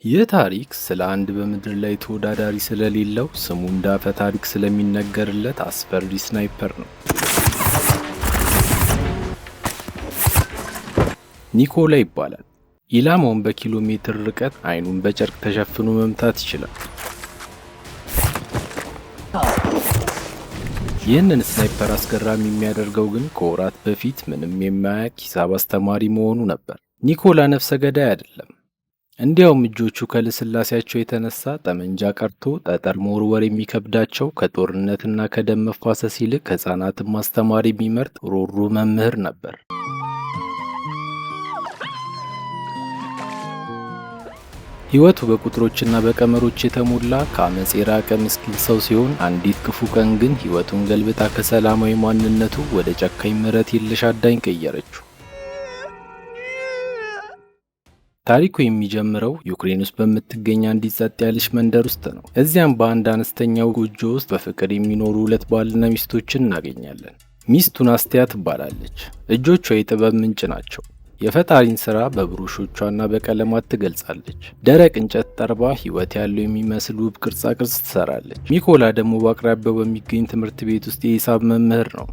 ይህ ታሪክ ስለ አንድ በምድር ላይ ተወዳዳሪ ስለሌለው ስሙ እንደ አፈ ታሪክ ስለሚነገርለት አስፈሪ ስናይፐር ነው። ኒኮላ ይባላል። ኢላማውን በኪሎ ሜትር ርቀት አይኑን በጨርቅ ተሸፍኖ መምታት ይችላል። ይህንን ስናይፐር አስገራሚ የሚያደርገው ግን ከወራት በፊት ምንም የማያውቅ ሂሳብ አስተማሪ መሆኑ ነበር። ኒኮላ ነፍሰ ገዳይ አይደለም። እንዲያውም እጆቹ ከልስላሴያቸው የተነሳ ጠመንጃ ቀርቶ ጠጠር መወርወር የሚከብዳቸው ከጦርነትና ከደም መፋሰስ ይልቅ ሕፃናትን ማስተማር የሚመርጥ ሮሮ መምህር ነበር። ሕይወቱ በቁጥሮችና በቀመሮች የተሞላ ከአመጽ የራቀ ምስኪን ሰው ሲሆን አንዲት ክፉ ቀን ግን ሕይወቱን ገልብጣ ከሰላማዊ ማንነቱ ወደ ጨካኝ ምሕረት የለሽ አዳኝ ቀየረችው። ታሪኩ የሚጀምረው ዩክሬን ውስጥ በምትገኝ አንዲት ጸጥ ያለች መንደር ውስጥ ነው። እዚያም በአንድ አነስተኛው ጎጆ ውስጥ በፍቅር የሚኖሩ ሁለት ባልና ሚስቶችን እናገኛለን። ሚስቱ ናስቲያ ትባላለች። እጆቿ የጥበብ ምንጭ ናቸው። የፈጣሪን ሥራ በብሩሾቿና በቀለማት ትገልጻለች። ደረቅ እንጨት ጠርባ ሕይወት ያለው የሚመስል ውብ ቅርጻ ቅርጽ ትሰራለች። ሚኮላ ደግሞ በአቅራቢያው በሚገኝ ትምህርት ቤት ውስጥ የሂሳብ መምህር ነው።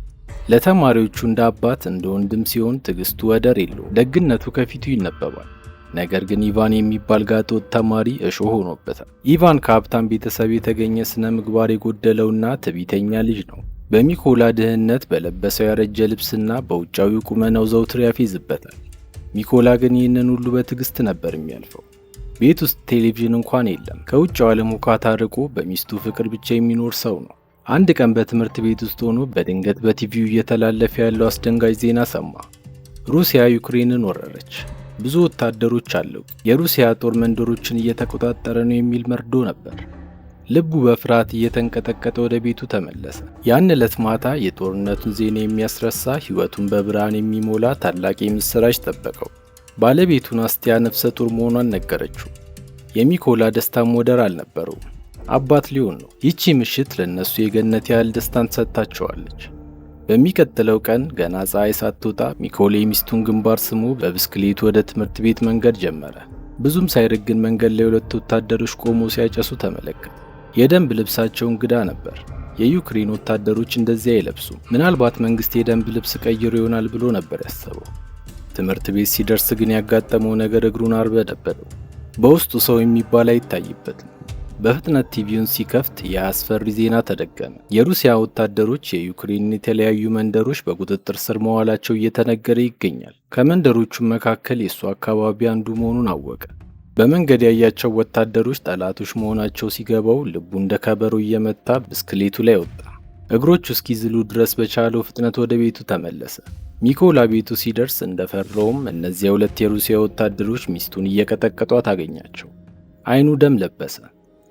ለተማሪዎቹ እንደ አባት እንደ ወንድም ሲሆን ትዕግስቱ ወደር የለውም። ደግነቱ ከፊቱ ይነበባል። ነገር ግን ኢቫን የሚባል ጋጠወጥ ተማሪ እሾህ ሆኖበታል። ኢቫን ከሀብታም ቤተሰብ የተገኘ ስነ ምግባር የጎደለውና ትዕቢተኛ ልጅ ነው። በሚኮላ ድህነት በለበሰው ያረጀ ልብስና በውጫዊ ቁመናው ዘውትር ያፌዝበታል። ሚኮላ ግን ይህንን ሁሉ በትዕግስት ነበር የሚያልፈው። ቤት ውስጥ ቴሌቪዥን እንኳን የለም። ከውጭው ዓለም ሁካታ ርቆ በሚስቱ ፍቅር ብቻ የሚኖር ሰው ነው። አንድ ቀን በትምህርት ቤት ውስጥ ሆኖ በድንገት በቲቪው እየተላለፈ ያለው አስደንጋጭ ዜና ሰማ። ሩሲያ ዩክሬንን ወረረች። ብዙ ወታደሮች አለው። የሩሲያ ጦር መንደሮችን እየተቆጣጠረ ነው የሚል መርዶ ነበር። ልቡ በፍርሃት እየተንቀጠቀጠ ወደ ቤቱ ተመለሰ። ያን ዕለት ማታ የጦርነቱን ዜና የሚያስረሳ ሕይወቱን በብርሃን የሚሞላ ታላቅ የምስራች ጠበቀው። ባለቤቱ ናስቲያ ነፍሰ ጡር መሆኗን ነገረችው። የሚኮላ ደስታም ወደር አልነበረውም። አባት ሊሆን ነው። ይቺ ምሽት ለነሱ የገነት ያህል ደስታን ሰጥታቸዋለች። በሚቀጥለው ቀን ገና ፀሐይ ሳትወጣ ሚኮላ የሚስቱን ግንባር ስሞ በብስክሌቱ ወደ ትምህርት ቤት መንገድ ጀመረ። ብዙም ሳይርቅ ግን መንገድ ላይ ሁለት ወታደሮች ቆመው ሲያጨሱ ተመለከተ። የደንብ ልብሳቸው እንግዳ ነበር። የዩክሬን ወታደሮች እንደዚያ አይለብሱም። ምናልባት መንግስት የደንብ ልብስ ቀይሮ ይሆናል ብሎ ነበር ያሰበው። ትምህርት ቤት ሲደርስ ግን ያጋጠመው ነገር እግሩን አርበደበደው። በውስጡ ሰው የሚባል አይታይበትም። በፍጥነት ቲቪውን ሲከፍት የአስፈሪ ዜና ተደገመ። የሩሲያ ወታደሮች የዩክሬንን የተለያዩ መንደሮች በቁጥጥር ስር መዋላቸው እየተነገረ ይገኛል። ከመንደሮቹም መካከል የእሱ አካባቢ አንዱ መሆኑን አወቀ። በመንገድ ያያቸው ወታደሮች ጠላቶች መሆናቸው ሲገባው ልቡ እንደ ከበሮ እየመታ ብስክሌቱ ላይ ወጣ። እግሮቹ እስኪዝሉ ድረስ በቻለው ፍጥነት ወደ ቤቱ ተመለሰ። ሚኮላ ቤቱ ሲደርስ እንደፈራውም እነዚያ ሁለት የሩሲያ ወታደሮች ሚስቱን እየቀጠቀጧት አገኛቸው። አይኑ ደም ለበሰ።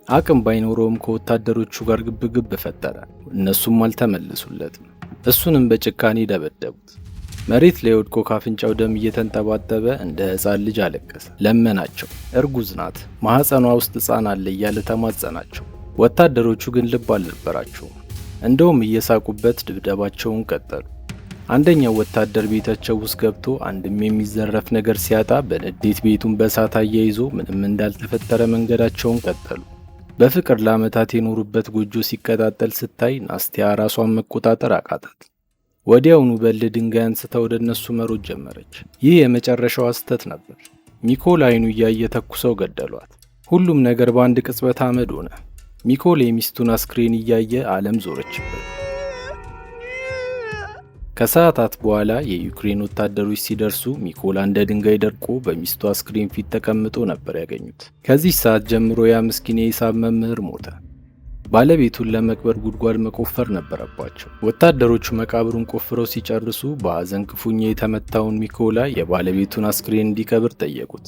አቅም ባይኖረውም ከወታደሮቹ ጋር ግብግብ ፈጠረ። እነሱም አልተመለሱለትም። እሱንም በጭካኔ ደበደቡት። መሬት ላይ ወድቆ ካፍንጫው ደም እየተንጠባጠበ እንደ ሕፃን ልጅ አለቀሰ። ለመናቸው። እርጉዝ ናት፣ ማህፀኗ ውስጥ ሕፃን አለ እያለ ተማጸናቸው። ወታደሮቹ ግን ልብ አልነበራቸውም። እንደውም እየሳቁበት ድብደባቸውን ቀጠሉ። አንደኛው ወታደር ቤታቸው ውስጥ ገብቶ አንድም የሚዘረፍ ነገር ሲያጣ በንዴት ቤቱን በእሳት አያይዞ ምንም እንዳልተፈጠረ መንገዳቸውን ቀጠሉ። በፍቅር ለዓመታት የኖሩበት ጎጆ ሲቀጣጠል ስታይ ናስቲያ ራሷን መቆጣጠር አቃታት። ወዲያውኑ በል ድንጋይ አንስታ ወደ እነሱ መሮጥ ጀመረች። ይህ የመጨረሻዋ ስህተት ነበር። ሚኮላ አይኑ እያየ ተኩሰው ገደሏት። ሁሉም ነገር በአንድ ቅጽበት አመድ ሆነ። ሚኮላ የሚስቱን አስክሬን እያየ ዓለም ዞረችበት። ከሰዓታት በኋላ የዩክሬን ወታደሮች ሲደርሱ ሚኮላ እንደ ድንጋይ ደርቆ በሚስቱ አስክሬን ፊት ተቀምጦ ነበር ያገኙት። ከዚህ ሰዓት ጀምሮ ያ ምስኪን የሂሳብ መምህር ሞተ። ባለቤቱን ለመቅበር ጉድጓድ መቆፈር ነበረባቸው። ወታደሮቹ መቃብሩን ቆፍረው ሲጨርሱ በሐዘን ክፉኛ የተመታውን ሚኮላ የባለቤቱን አስክሬን እንዲቀብር ጠየቁት።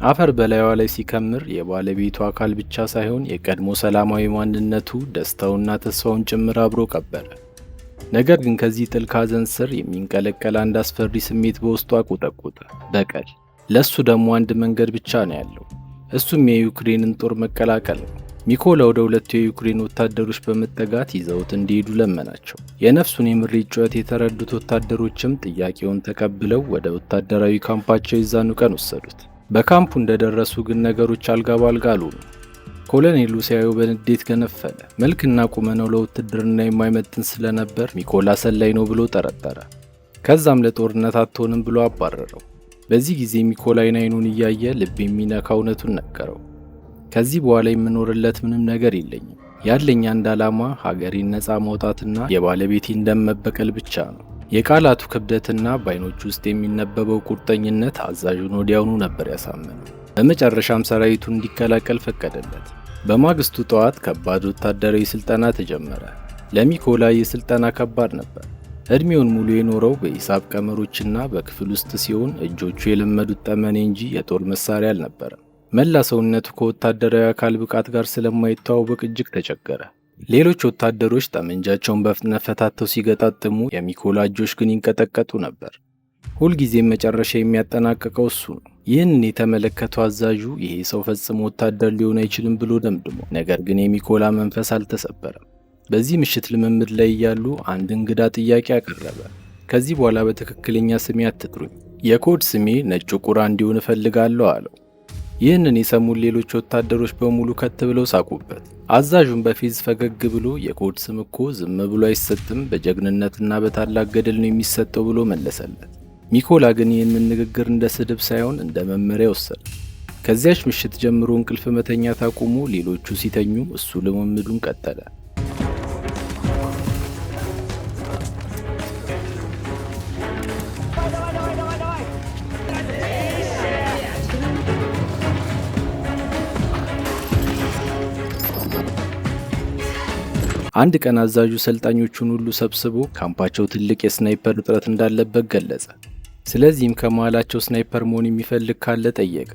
አፈር በላይዋ ላይ ሲከምር የባለቤቱ አካል ብቻ ሳይሆን የቀድሞ ሰላማዊ ማንነቱ፣ ደስታውና ተስፋውን ጭምር አብሮ ቀበረ። ነገር ግን ከዚህ ጥልቅ ሐዘን ስር የሚንቀለቀል አንድ አስፈሪ ስሜት በውስጡ አቆጠቆጠ። በቀል። ለሱ ደግሞ አንድ መንገድ ብቻ ነው ያለው። እሱም የዩክሬንን ጦር መቀላቀል ነው። ሚኮላ ወደ ሁለቱ የዩክሬን ወታደሮች በመጠጋት ይዘውት እንዲሄዱ ለመናቸው። የነፍሱን የምሬት ጩኸት የተረዱት ወታደሮችም ጥያቄውን ተቀብለው ወደ ወታደራዊ ካምፓቸው ይዛኑ ቀን ወሰዱት። በካምፑ እንደደረሱ ግን ነገሮች አልጋ ባልጋ አልሆኑም። ኮሎኔሉ ሲያዩ በንዴት ገነፈለ። መልክና ቁመናው ለውትድርና የማይመጥን ስለነበር ሚኮላ ሰላይ ነው ብሎ ጠረጠረ። ከዛም ለጦርነት አትሆንም ብሎ አባረረው። በዚህ ጊዜ ሚኮላ አይኑን እያየ ልብ የሚነካ እውነቱን ነገረው። ከዚህ በኋላ የምኖርለት ምንም ነገር የለኝም። ያለኝ አንድ ዓላማ ሀገሬን ነፃ ማውጣትና የባለቤቴን ደም መበቀል ብቻ ነው። የቃላቱ ክብደትና በአይኖቹ ውስጥ የሚነበበው ቁርጠኝነት አዛዡን ወዲያውኑ ነበር ያሳመነው። በመጨረሻም ሰራዊቱን እንዲቀላቀል ፈቀደለት። በማግስቱ ጠዋት ከባድ ወታደራዊ ስልጠና ተጀመረ። ለሚኮላ ይህ ስልጠና ከባድ ነበር። እድሜውን ሙሉ የኖረው በሂሳብ ቀመሮችና በክፍል ውስጥ ሲሆን እጆቹ የለመዱት ጠመኔ እንጂ የጦር መሳሪያ አልነበረም። መላ ሰውነቱ ከወታደራዊ አካል ብቃት ጋር ስለማይተዋወቅ እጅግ ተቸገረ። ሌሎች ወታደሮች ጠመንጃቸውን በፍጥነት ፈታተው ሲገጣጥሙ፣ የሚኮላ እጆች ግን ይንቀጠቀጡ ነበር። ሁልጊዜም መጨረሻ የሚያጠናቅቀው እሱ ነው። ይህንን የተመለከተው አዛዡ ይሄ ሰው ፈጽሞ ወታደር ሊሆን አይችልም ብሎ ደምድሞ፣ ነገር ግን የሚኮላ መንፈስ አልተሰበረም። በዚህ ምሽት ልምምድ ላይ እያሉ አንድ እንግዳ ጥያቄ አቀረበ። ከዚህ በኋላ በትክክለኛ ስሜ አትጥሩኝ፣ የኮድ ስሜ ነጩ ቁራ እንዲሆን እፈልጋለሁ አለው። ይህንን የሰሙት ሌሎች ወታደሮች በሙሉ ከት ብለው ሳቁበት። አዛዡን በፌዝ ፈገግ ብሎ የኮድ ስም እኮ ዝም ብሎ አይሰጥም፣ በጀግንነትና በታላቅ ገድል ነው የሚሰጠው ብሎ መለሰለት። ሚኮላ ግን ይህንን ንግግር እንደ ስድብ ሳይሆን እንደ መመሪያ ወሰደ። ከዚያች ምሽት ጀምሮ እንቅልፍ መተኛት አቁሞ ሌሎቹ ሲተኙ እሱ ልምምዱን ቀጠለ። አንድ ቀን አዛዡ ሰልጣኞቹን ሁሉ ሰብስቦ ካምፓቸው ትልቅ የስናይፐር እጥረት እንዳለበት ገለጸ። ስለዚህም ከመሃላቸው ስናይፐር መሆን የሚፈልግ ካለ ጠየቀ።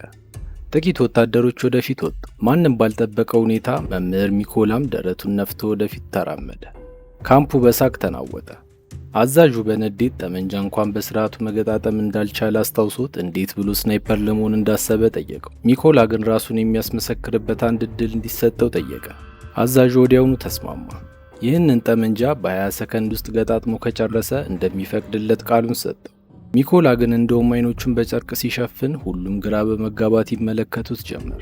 ጥቂት ወታደሮች ወደፊት ወጡ። ማንም ባልጠበቀው ሁኔታ መምህር ሚኮላም ደረቱን ነፍቶ ወደፊት ተራመደ። ካምፑ በሳቅ ተናወጠ። አዛዡ በንዴት ጠመንጃ እንኳን በስርዓቱ መገጣጠም እንዳልቻለ አስታውሶት እንዴት ብሎ ስናይፐር ለመሆን እንዳሰበ ጠየቀው። ሚኮላ ግን ራሱን የሚያስመሰክርበት አንድ እድል እንዲሰጠው ጠየቀ። አዛዡ ወዲያውኑ ተስማማ። ይህንን ጠመንጃ በ20 ሰከንድ ውስጥ ገጣጥሞ ከጨረሰ እንደሚፈቅድለት ቃሉን ሰጠው። ሚኮላ ግን እንደውም አይኖቹን በጨርቅ ሲሸፍን ሁሉም ግራ በመጋባት ይመለከቱት ጀመር።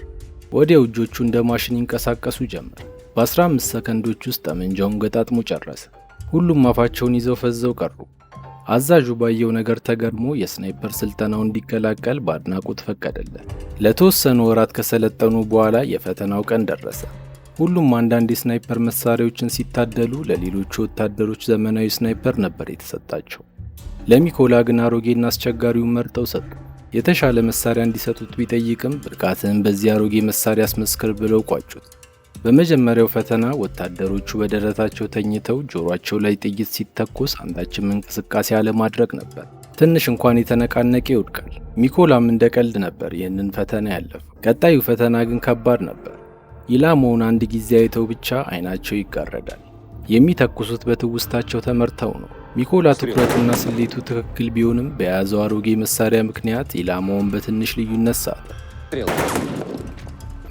ወዲያው እጆቹ እንደ ማሽን ይንቀሳቀሱ ጀመር። በ15 ሰከንዶች ውስጥ ጠመንጃውን ገጣጥሞ ጨረሰ። ሁሉም አፋቸውን ይዘው ፈዘው ቀሩ። አዛዡ ባየው ነገር ተገርሞ የስናይፐር ስልጠናው እንዲቀላቀል በአድናቆት ፈቀደለት። ለተወሰኑ ወራት ከሰለጠኑ በኋላ የፈተናው ቀን ደረሰ። ሁሉም አንዳንድ የስናይፐር መሳሪያዎችን ሲታደሉ፣ ለሌሎቹ ወታደሮች ዘመናዊ ስናይፐር ነበር የተሰጣቸው። ለሚኮላ ግን አሮጌና አስቸጋሪውን መርጠው ሰጡ። የተሻለ መሳሪያ እንዲሰጡት ቢጠይቅም ብቃትህን በዚህ አሮጌ መሳሪያ አስመስክር ብለው ቋጩት። በመጀመሪያው ፈተና ወታደሮቹ በደረታቸው ተኝተው ጆሮአቸው ላይ ጥይት ሲተኮስ አንዳችም እንቅስቃሴ አለማድረግ ነበር። ትንሽ እንኳን የተነቃነቀ ይወድቃል። ሚኮላም እንደ ቀልድ ነበር ይህንን ፈተና ያለፈው። ቀጣዩ ፈተና ግን ከባድ ነበር። ኢላማውን አንድ ጊዜ አይተው ብቻ አይናቸው ይጋረዳል። የሚተኩሱት በትውስታቸው ተመርተው ነው። ሚኮላ ትኩረቱና ስሌቱ ትክክል ቢሆንም በያዘው አሮጌ መሳሪያ ምክንያት ኢላማውን በትንሽ ልዩነት ሳተ።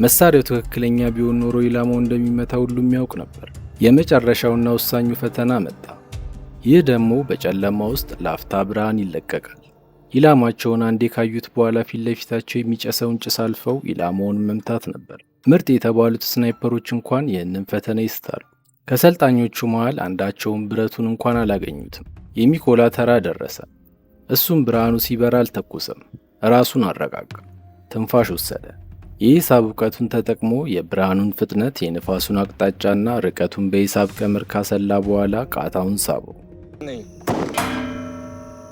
መሳሪያው ትክክለኛ ቢሆን ኖሮ ኢላማውን እንደሚመታ ሁሉም ያውቅ ነበር። የመጨረሻውና ወሳኙ ፈተና መጣ። ይህ ደግሞ በጨለማ ውስጥ ላፍታ ብርሃን ይለቀቃል። ኢላማቸውን አንዴ ካዩት በኋላ ፊት ለፊታቸው የሚጨሰውን ጭስ አልፈው ኢላማውን መምታት ነበር። ምርጥ የተባሉት ስናይፐሮች እንኳን ይህንን ፈተና ይስታሉ። ከሰልጣኞቹ መሃል አንዳቸውም ብረቱን እንኳን አላገኙትም። የሚኮላ ተራ ደረሰ። እሱም ብርሃኑ ሲበራ አልተኮሰም። ራሱን አረጋጋ፣ ትንፋሽ ወሰደ። የሂሳብ እውቀቱን ተጠቅሞ የብርሃኑን ፍጥነት፣ የንፋሱን አቅጣጫና ርቀቱን በሂሳብ ቀመር ካሰላ በኋላ ቃታውን ሳበው።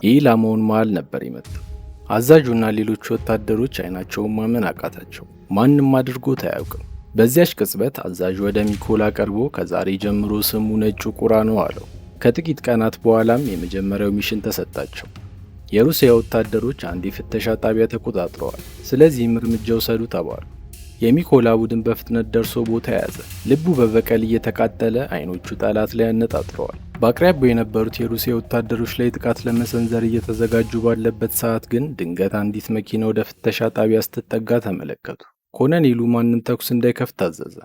የኢላማውን መሃል ነበር የመታው። አዛዡና ሌሎች ወታደሮች አይናቸውን ማመን አቃታቸው። ማንም አድርጎት አያውቅም። በዚያች ቅጽበት አዛዡ ወደ ሚኮላ ቀርቦ ከዛሬ ጀምሮ ስሙ ነጩ ቁራ ነው አለው። ከጥቂት ቀናት በኋላም የመጀመሪያው ሚሽን ተሰጣቸው። የሩሲያ ወታደሮች አንድ የፍተሻ ጣቢያ ተቆጣጥረዋል። ስለዚህም እርምጃ ውሰዱ ተባሉ። የሚኮላ ቡድን በፍጥነት ደርሶ ቦታ ያዘ። ልቡ በበቀል እየተቃጠለ አይኖቹ ጠላት ላይ ያነጣጥረዋል። በአቅራቢያው የነበሩት የሩሲያ ወታደሮች ላይ ጥቃት ለመሰንዘር እየተዘጋጁ ባለበት ሰዓት ግን ድንገት አንዲት መኪና ወደ ፍተሻ ጣቢያ ስትጠጋ ተመለከቱ። ኮሎኔሉ ማንም ተኩስ እንዳይከፍት አዘዘ።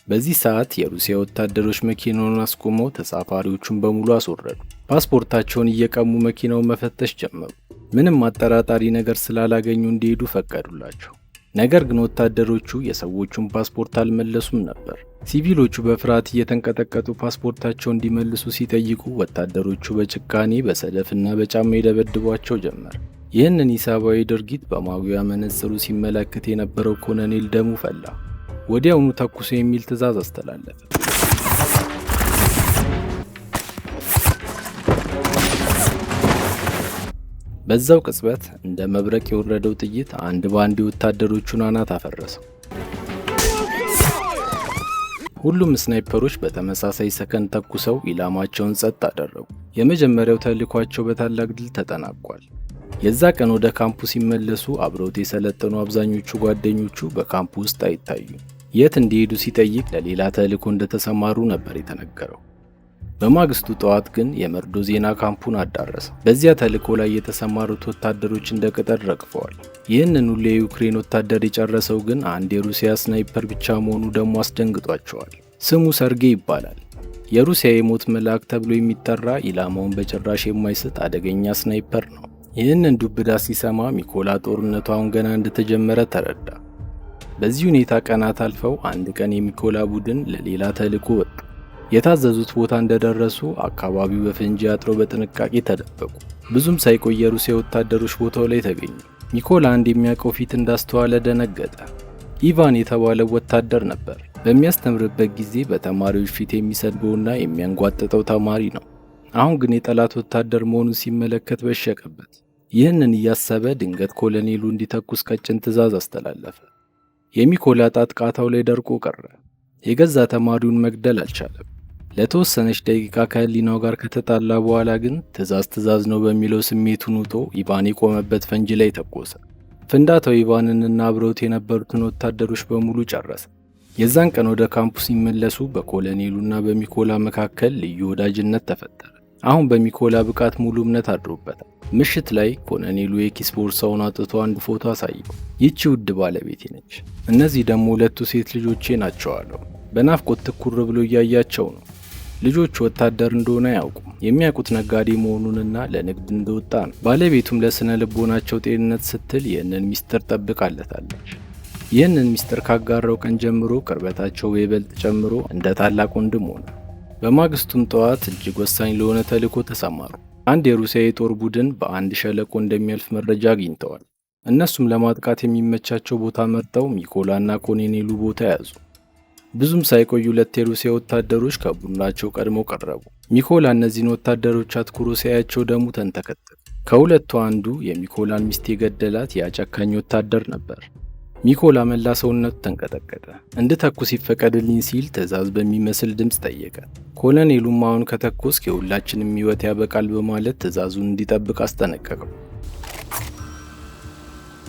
በዚህ ሰዓት የሩሲያ ወታደሮች መኪናውን አስቆመው ተሳፋሪዎቹን በሙሉ አስወረዱ። ፓስፖርታቸውን እየቀሙ መኪናውን መፈተሽ ጀመሩ። ምንም አጠራጣሪ ነገር ስላላገኙ እንዲሄዱ ፈቀዱላቸው። ነገር ግን ወታደሮቹ የሰዎቹን ፓስፖርት አልመለሱም ነበር። ሲቪሎቹ በፍርሃት እየተንቀጠቀጡ ፓስፖርታቸው እንዲመልሱ ሲጠይቁ ወታደሮቹ በጭካኔ በሰደፍና በጫማ ይደበድቧቸው ጀመር። ይህንን ሂሳባዊ ድርጊት በማጉያ መነጽሩ ሲመለከት የነበረው ኮሎኔል ደሙ ፈላ። ወዲያውኑ ተኩሱ የሚል ትዕዛዝ አስተላለፈ። በዛው ቅጽበት እንደ መብረቅ የወረደው ጥይት አንድ ባንድ ወታደሮቹን አናት አፈረሰው። ሁሉም ስናይፐሮች በተመሳሳይ ሰከንድ ተኩሰው ኢላማቸውን ጸጥ አደረጉ። የመጀመሪያው ተልዕኳቸው በታላቅ ድል ተጠናቋል። የዛ ቀን ወደ ካምፑ ሲመለሱ አብረውት የሰለጠኑ አብዛኞቹ ጓደኞቹ በካምፑ ውስጥ አይታዩም። የት እንዲሄዱ ሲጠይቅ ለሌላ ተልዕኮ እንደተሰማሩ ነበር የተነገረው። በማግስቱ ጠዋት ግን የመርዶ ዜና ካምፑን አዳረሰ። በዚያ ተልዕኮ ላይ የተሰማሩት ወታደሮች እንደ ቅጠል ረግፈዋል። ይህንን ሁሉ የዩክሬን ወታደር የጨረሰው ግን አንድ የሩሲያ ስናይፐር ብቻ መሆኑ ደግሞ አስደንግጧቸዋል። ስሙ ሰርጌይ ይባላል። የሩሲያ የሞት መልአክ ተብሎ የሚጠራ ኢላማውን በጭራሽ የማይስት አደገኛ ስናይፐር ነው። ይህንን ዱብዳ ሲሰማ ሚኮላ ጦርነቱ አሁን ገና እንደተጀመረ ተረዳ። በዚህ ሁኔታ ቀናት አልፈው አንድ ቀን የሚኮላ ቡድን ለሌላ ተልዕኮ ወጡ። የታዘዙት ቦታ እንደደረሱ አካባቢው በፈንጂ አጥረው በጥንቃቄ ተደበቁ። ብዙም ሳይቆይ የሩሲያ ወታደሮች ቦታው ላይ ተገኙ። ሚኮላ አንድ የሚያውቀው ፊት እንዳስተዋለ ደነገጠ። ኢቫን የተባለው ወታደር ነበር። በሚያስተምርበት ጊዜ በተማሪዎች ፊት የሚሰድበውና የሚያንጓጥጠው ተማሪ ነው። አሁን ግን የጠላት ወታደር መሆኑን ሲመለከት በሸቀበት። ይህንን እያሰበ ድንገት ኮሎኔሉ እንዲተኩስ ቀጭን ትዕዛዝ አስተላለፈ። የሚኮላ ጣት ቃታው ላይ ደርቆ ቀረ። የገዛ ተማሪውን መግደል አልቻለም። ለተወሰነች ደቂቃ ከህሊናው ጋር ከተጣላ በኋላ ግን ትዕዛዝ ነው በሚለው ስሜቱን ውጦ ኢቫን የቆመበት ፈንጂ ላይ ተኮሰ። ፍንዳታው ኢቫንንና አብረውት የነበሩትን ወታደሮች በሙሉ ጨረሰ። የዛን ቀን ወደ ካምፑ ሲመለሱ በኮሎኔሉና በሚኮላ መካከል ልዩ ወዳጅነት ተፈጠረ። አሁን በሚኮላ ብቃት ሙሉ እምነት አድሮበታል። ምሽት ላይ ኮሎኔሉ የኪስ ቦርሳውን አውጥቶ አንድ ፎቶ አሳየው። ይቺ ውድ ባለቤቴ ነች፣ እነዚህ ደግሞ ሁለቱ ሴት ልጆቼ ናቸው አለው። በናፍቆት ትኩር ብሎ እያያቸው ነው። ልጆቹ ወታደር እንደሆነ አያውቁም። የሚያውቁት ነጋዴ መሆኑንና ለንግድ እንደወጣ ነው። ባለቤቱም ለስነ ልቦናቸው ጤንነት ስትል ይህንን ሚስጥር ጠብቃለታለች። ይህንን ሚስጥር ካጋራው ቀን ጀምሮ ቅርበታቸው በይበልጥ ጨምሮ እንደ ታላቅ ወንድም ሆነ። በማግስቱም ጠዋት እጅግ ወሳኝ ለሆነ ተልዕኮ ተሰማሩ። አንድ የሩሲያ የጦር ቡድን በአንድ ሸለቆ እንደሚያልፍ መረጃ አግኝተዋል። እነሱም ለማጥቃት የሚመቻቸው ቦታ መርጠው ሚኮላና ኮሎኔሉ ቦታ ያዙ። ብዙም ሳይቆዩ ሁለት የሩሲያ ወታደሮች ከቡድናቸው ቀድመው ቀረቡ። ሚኮላ እነዚህን ወታደሮች አትኩሮ ሲያያቸው ደሙ ተንተከተከ። ከሁለቱ አንዱ የሚኮላን ሚስት የገደላት ያ ጨካኝ ወታደር ነበር። ሚኮላ መላ ሰውነቱ ተንቀጠቀጠ። እንድተኩስ ይፈቀድልኝ ሲል ትዕዛዝ በሚመስል ድምፅ ጠየቀ። ኮሎኔሉም አሁን ከተኮስክ የሁላችንም ሕይወት ያበቃል በማለት ትዕዛዙን እንዲጠብቅ አስጠነቀቀው።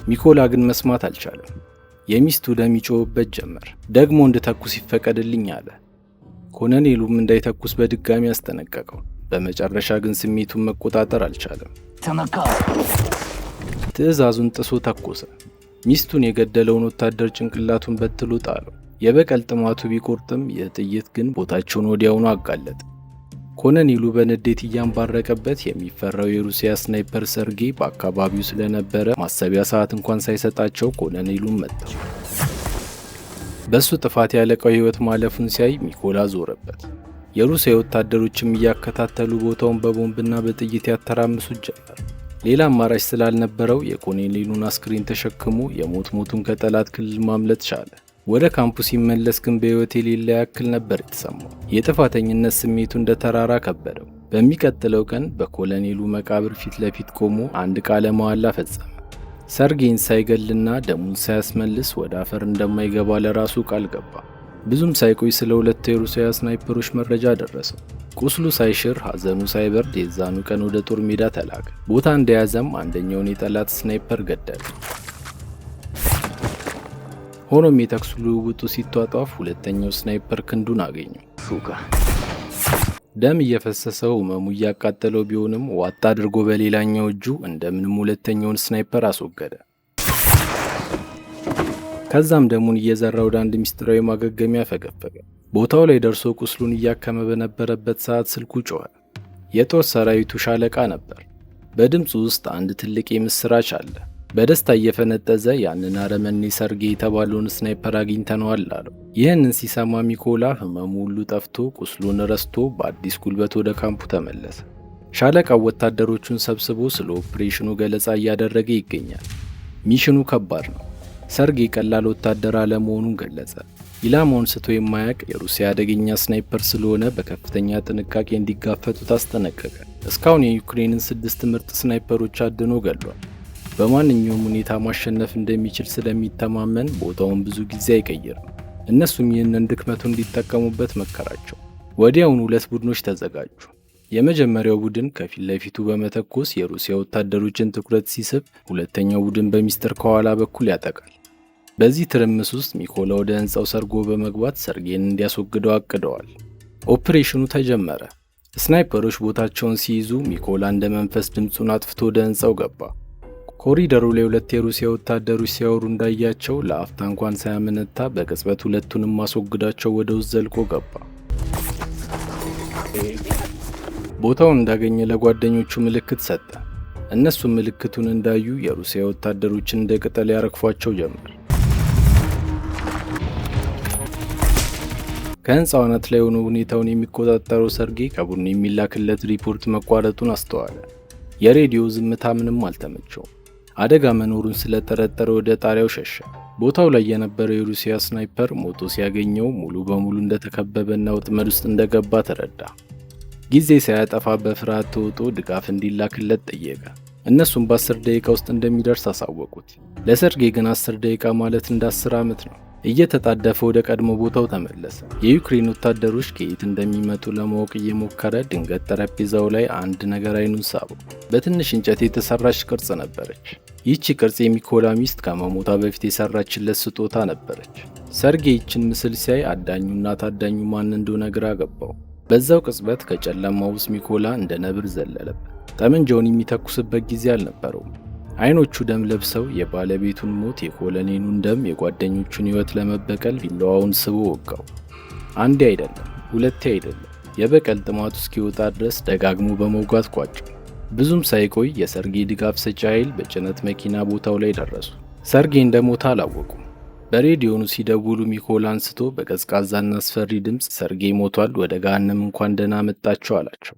ሚኮላ ግን መስማት አልቻለም። የሚስቱ ደም ይጮህበት ጀመር። ደግሞ እንድተኩስ ይፈቀድልኝ አለ። ኮሎኔሉም እንዳይተኩስ በድጋሚ አስጠነቀቀው። በመጨረሻ ግን ስሜቱን መቆጣጠር አልቻለም። ትዕዛዙን ጥሶ ተኮሰ። ሚስቱን የገደለውን ወታደር ጭንቅላቱን በትሎ ጣለው። የበቀል ጥማቱ ቢቆርጥም የጥይት ግን ቦታቸውን ወዲያውኑ አጋለጠ። ኮሎኔሉ በንዴት እያንባረቀበት የሚፈራው የሩሲያ ስናይፐር ሰርጌይ በአካባቢው ስለነበረ ማሰቢያ ሰዓት እንኳን ሳይሰጣቸው ኮሎኔሉን መታው። በሱ ጥፋት ያለቀው ሕይወት ማለፉን ሲያይ ሚኮላ ዞረበት። የሩሲያ ወታደሮችም እያከታተሉ ቦታውን በቦምብና በጥይት ያተራምሱት ጀመር። ሌላ አማራጭ ስላልነበረው የኮሎኔሉን አስክሬን ተሸክሞ የሞቱን ከጠላት ክልል ማምለጥ ቻለ። ወደ ካምፑ ሲመለስ ግን በሕይወት የሌለ ያክል ነበር የተሰማው። የጥፋተኝነት ስሜቱ እንደ ተራራ ከበደው። በሚቀጥለው ቀን በኮሎኔሉ መቃብር ፊት ለፊት ቆሞ አንድ ቃለ መሐላ ፈጸመ። ሰርጌይን ሳይገልና ደሙን ሳያስመልስ ወደ አፈር እንደማይገባ ለራሱ ቃል ገባ። ብዙም ሳይቆይ ስለ ሁለቱ የሩሲያ ስናይፐሮች መረጃ ደረሰው። ቁስሉ ሳይሽር ሐዘኑ ሳይበርድ የዛኑ ቀን ወደ ጦር ሜዳ ተላከ። ቦታ እንደያዘም አንደኛውን የጠላት ስናይፐር ገደለ። ሆኖም የተኩስ ልውውጡ ሲቷጧፍ ሁለተኛው ስናይፐር ክንዱን አገኘው። ደም እየፈሰሰው ህመሙ እያቃጠለው ቢሆንም ዋጣ አድርጎ በሌላኛው እጁ እንደምንም ሁለተኛውን ስናይፐር አስወገደ። ከዛም ደሙን እየዘራ ወደ አንድ ሚስጥራዊ ማገገሚያ ፈገፈገ። ቦታው ላይ ደርሶ ቁስሉን እያከመ በነበረበት ሰዓት ስልኩ ጮኸ። የጦር ሰራዊቱ ሻለቃ ነበር። በድምፁ ውስጥ አንድ ትልቅ የምስራች አለ። በደስታ እየፈነጠዘ ያንን አረመኔ ሰርጌ የተባለውን ስናይፐር አግኝተነዋል አለው። ይህንን ሲሰማ ሚኮላ ህመሙ ሁሉ ጠፍቶ ቁስሉን ረስቶ በአዲስ ጉልበት ወደ ካምፑ ተመለሰ። ሻለቃው ወታደሮቹን ሰብስቦ ስለ ኦፕሬሽኑ ገለጻ እያደረገ ይገኛል። ሚሽኑ ከባድ ነው። ሰርጌ ቀላል ወታደር አለመሆኑን ገለጸ። ኢላማውን ስቶ የማያውቅ የሩሲያ አደገኛ ስናይፐር ስለሆነ በከፍተኛ ጥንቃቄ እንዲጋፈጡት አስጠነቀቀ። እስካሁን የዩክሬንን 6 ምርጥ ስናይፐሮች አድኖ ገድሏል። በማንኛውም ሁኔታ ማሸነፍ እንደሚችል ስለሚተማመን ቦታውን ብዙ ጊዜ አይቀይርም። እነሱም ይህንን ድክመቱ እንዲጠቀሙበት መከራቸው። ወዲያውኑ 2 ቡድኖች ተዘጋጁ። የመጀመሪያው ቡድን ከፊት ለፊቱ በመተኮስ የሩሲያ ወታደሮችን ትኩረት ሲስብ፣ ሁለተኛው ቡድን በሚስጥር ከኋላ በኩል ያጠቃል። በዚህ ትርምስ ውስጥ ሚኮላ ወደ ሕንፃው ሰርጎ በመግባት ሰርጌን እንዲያስወግደው አቅደዋል። ኦፕሬሽኑ ተጀመረ። ስናይፐሮች ቦታቸውን ሲይዙ ሚኮላ እንደ መንፈስ ድምፁን አጥፍቶ ወደ ሕንፃው ገባ። ኮሪደሩ ላይ 2 የሩሲያ ወታደሮች ሲያወሩ እንዳያቸው ለአፍታ እንኳን ሳያመነታ በቅጽበት ሁለቱንም ማስወግዳቸው ወደ ውስጥ ዘልቆ ገባ። ቦታውን እንዳገኘ ለጓደኞቹ ምልክት ሰጠ። እነሱም ምልክቱን እንዳዩ የሩሲያ ወታደሮችን እንደ ቅጠል ያረግፏቸው ጀመር። ከህንፃው አናት ላይ ሆኖ ሁኔታውን የሚቆጣጠረው ሰርጌ ከቡድኑ የሚላክለት ሪፖርት መቋረጡን አስተዋለ። የሬዲዮ ዝምታ ምንም አልተመቸውም። አደጋ መኖሩን ስለጠረጠረ ወደ ጣሪያው ሸሸ። ቦታው ላይ የነበረው የሩሲያ ስናይፐር ሞቶ ሲያገኘው ሙሉ በሙሉ እንደተከበበና ወጥመድ ውስጥ እንደገባ ተረዳ። ጊዜ ሳያጠፋ በፍርሃት ተውጦ ድጋፍ እንዲላክለት ጠየቀ። እነሱም በ10 ደቂቃ ውስጥ እንደሚደርስ አሳወቁት። ለሰርጌ ግን 10 ደቂቃ ማለት እንደ 10 ዓመት ነው። እየተጣደፈ ወደ ቀድሞ ቦታው ተመለሰ። የዩክሬን ወታደሮች ከየት እንደሚመጡ ለማወቅ እየሞከረ ድንገት ጠረጴዛው ላይ አንድ ነገር አይኑን ሳበው። በትንሽ እንጨት የተሰራች ቅርጽ ነበረች። ይህቺ ቅርጽ የሚኮላ ሚስት ከመሞቷ በፊት የሰራችለት ስጦታ ነበረች። ሰርጌ ይችን ምስል ሲያይ አዳኙና ታዳኙ ማን እንደሆነ ግራ ገባው። በዛው ቅጽበት ከጨለማው ውስጥ ሚኮላ እንደ ነብር ዘለለበት። ጠመንጃውን የሚተኩስበት ጊዜ አልነበረውም። አይኖቹ ደም ለብሰው የባለቤቱን ሞት፣ የኮሎኔሉን ደም፣ የጓደኞቹን ሕይወት ለመበቀል ቢላዋውን ስቦ ወጋው። አንዴ አይደለም፣ ሁለቴ አይደለም። የበቀል ጥማቱ እስኪወጣ ድረስ ደጋግሞ በመውጋት ቋጭ። ብዙም ሳይቆይ የሰርጌ ድጋፍ ሰጪ ኃይል በጭነት መኪና ቦታው ላይ ደረሱ። ሰርጌ እንደሞተ አላወቁም። በሬዲዮኑ ሲደውሉ ሚኮላ አንስቶ በቀዝቃዛና አስፈሪ ድምፅ ሰርጌ ሞቷል፣ ወደ ገሃነም እንኳን ደህና መጣችሁ አላቸው።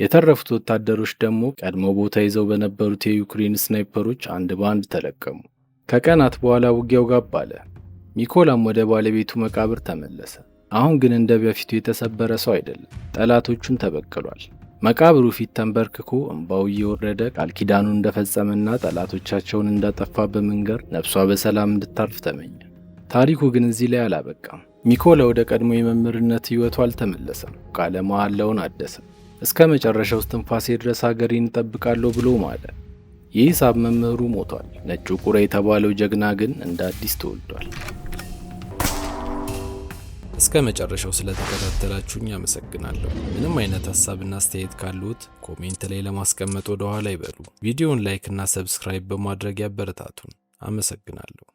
የተረፉት ወታደሮች ደግሞ ቀድሞ ቦታ ይዘው በነበሩት የዩክሬን ስናይፐሮች አንድ በአንድ ተለቀሙ። ከቀናት በኋላ ውጊያው ጋብ አለ። ሚኮላም ወደ ባለቤቱ መቃብር ተመለሰ። አሁን ግን እንደ በፊቱ የተሰበረ ሰው አይደለም። ጠላቶቹን ተበቅሏል። መቃብሩ ፊት ተንበርክኮ እንባው እየወረደ ቃል ኪዳኑን እንደፈጸመና ጠላቶቻቸውን እንዳጠፋ በመንገር ነፍሷ በሰላም እንድታርፍ ተመኘ። ታሪኩ ግን እዚህ ላይ አላበቃም። ሚኮላ ወደ ቀድሞ የመምህርነት ሕይወቱ አልተመለሰም። ቃለ መሐላውን አደሰ። እስከ መጨረሻው እስትንፋሴ ድረስ ሀገሬን እጠብቃለሁ ብሎ ማለ። የሂሳብ መምህሩ ሞቷል። ነጩ ቁራ የተባለው ጀግና ግን እንደ አዲስ ተወልዷል። እስከ መጨረሻው ስለተከታተላችሁኝ አመሰግናለሁ። ምንም አይነት ሐሳብና አስተያየት ካሉት ኮሜንት ላይ ለማስቀመጥ ወደ ኋላ ይበሉ። ቪዲዮውን ላይክ እና ሰብስክራይብ በማድረግ ያበረታቱን። አመሰግናለሁ።